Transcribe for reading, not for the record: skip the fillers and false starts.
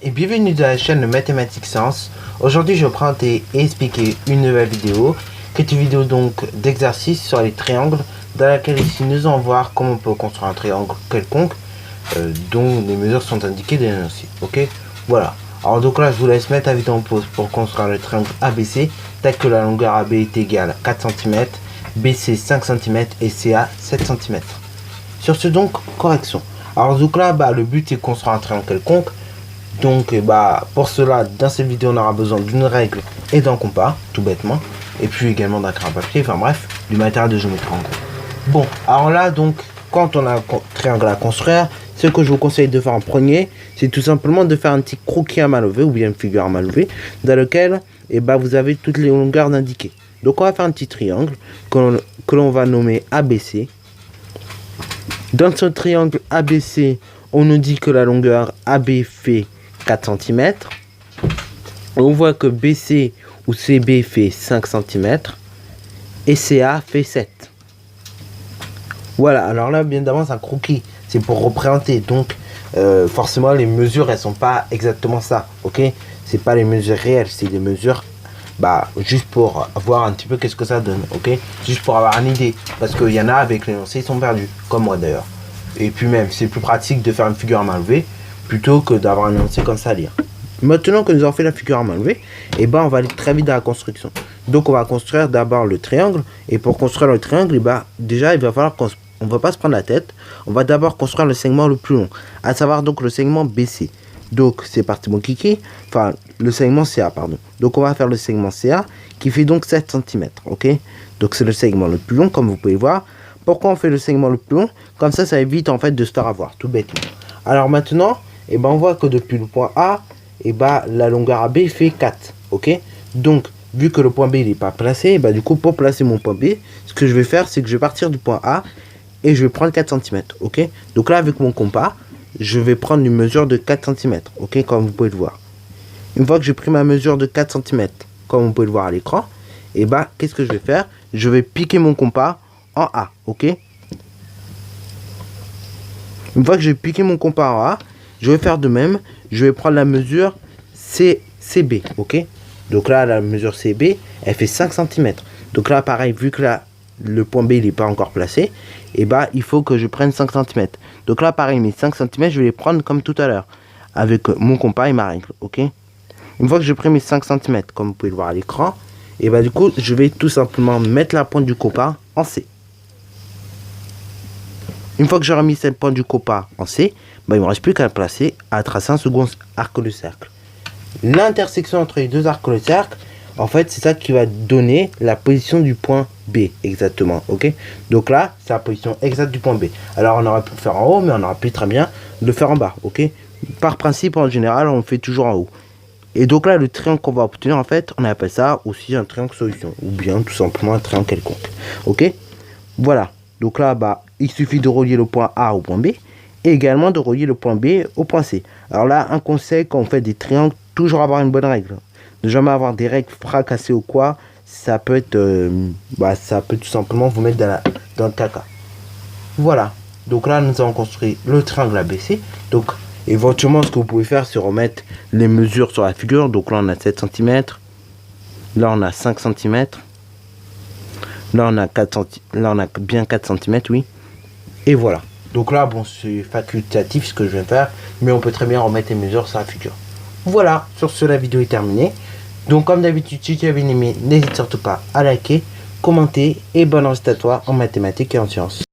et bienvenue dans la chaîne de Mathématiques Sciences. Aujourd'hui je vais présenter et expliquer une nouvelle vidéo, qui est une vidéo donc d'exercice sur les triangles, dans laquelle ici nous allons voir comment on peut construire un triangle quelconque dont les mesures sont indiquées dans l'énoncé. Ok, voilà. Alors donc là je vous laisse mettre la vidéo en pause pour construire le triangle ABC, tel que la longueur AB est égale à 4 cm, BC 5 cm et CA 7 cm. Sur ce donc, correction. Alors donc là, le but c'est de construire un triangle quelconque. Donc pour cela, dans cette vidéo, on aura besoin d'une règle et d'un compas, tout bêtement. Et puis également d'un crayon à papier, enfin bref, du matériel de géométrie en gros. Bon, alors là donc, quand on a un triangle à construire, ce que je vous conseille de faire en premier, c'est tout simplement de faire un petit croquis à main levée, ou bien une figure à main levée, dans lequel vous avez toutes les longueurs indiquées. Donc on va faire un petit triangle que l'on va nommer ABC. Dans ce triangle ABC, on nous dit que la longueur AB fait 4 cm. On voit que BC ou CB fait 5 cm. Et CA fait 7. Voilà, alors là, bien d'avance, un croquis. C'est pour représenter. Donc, forcément, les mesures, elles sont pas exactement ça. Ok? C'est pas les mesures réelles, c'est des mesures juste pour voir un petit peu qu'est-ce que ça donne, ok, juste pour avoir une idée, parce qu'il y en a avec l'énoncé ils sont perdus, comme moi d'ailleurs, et puis même c'est plus pratique de faire une figure à main levée plutôt que d'avoir un énoncé comme ça à lire. Maintenant que nous avons fait la figure à main levée, on va aller très vite dans la construction. Donc on va construire d'abord le triangle, et pour construire le triangle, déjà il va falloir qu'on ne va pas se prendre la tête, on va d'abord construire le segment le plus long, à savoir donc le segment BC. Donc c'est parti mon kiki, enfin le segment CA pardon. Donc on va faire le segment CA qui fait donc 7 cm, ok. Donc c'est le segment le plus long comme vous pouvez voir. Pourquoi on fait le segment le plus long? Comme ça évite en fait de se faire avoir, tout bêtement. Alors maintenant, on voit que depuis le point A, la longueur AB fait 4, ok. Donc vu que le point B n'est pas placé, du coup pour placer mon point B, ce que je vais faire c'est que je vais partir du point A et je vais prendre 4 cm, ok. Donc là avec mon compas, je vais prendre une mesure de 4 cm, ok, comme vous pouvez le voir. Une fois que j'ai pris ma mesure de 4 cm, comme vous pouvez le voir à l'écran, qu'est-ce que je vais faire? Je vais piquer mon compas en A, ok. Une fois que j'ai piqué mon compas en A, je vais faire de même. Je vais prendre la mesure CB, ok. Donc là, la mesure CB, elle fait 5 cm. Donc là, pareil, vu que là, le point B, il n'est pas encore placé, il faut que je prenne 5 cm. Donc là, pareil, mes 5 cm, je vais les prendre comme tout à l'heure, avec mon compas et ma règle, ok. Une fois que j'ai pris mes 5 cm, comme vous pouvez le voir à l'écran, du coup, je vais tout simplement mettre la pointe du compas en C. Une fois que j'aurai mis cette pointe du compas en C, il ne me reste plus qu'à placer, à tracer un second arc de cercle. L'intersection entre les deux arcs de cercle, en fait, c'est ça qui va donner la position du point B, exactement, ok. Donc là, c'est la position exacte du point B. Alors, on aurait pu le faire en haut, mais on aurait pu très bien le faire en bas, ok. Par principe, en général, on le fait toujours en haut. Et donc là, le triangle qu'on va obtenir, en fait, on appelle ça aussi un triangle solution, ou bien tout simplement un triangle quelconque, ok. Voilà, donc là, il suffit de relier le point A au point B, et également de relier le point B au point C. Alors là, un conseil, quand on fait des triangles, toujours avoir une bonne règle. Ne jamais avoir des règles fracassées ou quoi, ça peut être ça peut tout simplement vous mettre dans le caca. Voilà, donc là nous avons construit le triangle ABC. Donc éventuellement ce que vous pouvez faire c'est remettre les mesures sur la figure. Donc là on a 7 cm, là on a 5 cm, là on a 4 cm, là on a bien 4 cm, oui. Et voilà, donc là bon c'est facultatif ce que je viens de faire, mais on peut très bien remettre les mesures sur la figure. Voilà, sur ce la vidéo est terminée. Donc comme d'habitude, si tu as bien aimé, n'hésite surtout pas à liker, commenter et bonne réussite à toi en mathématiques et en sciences.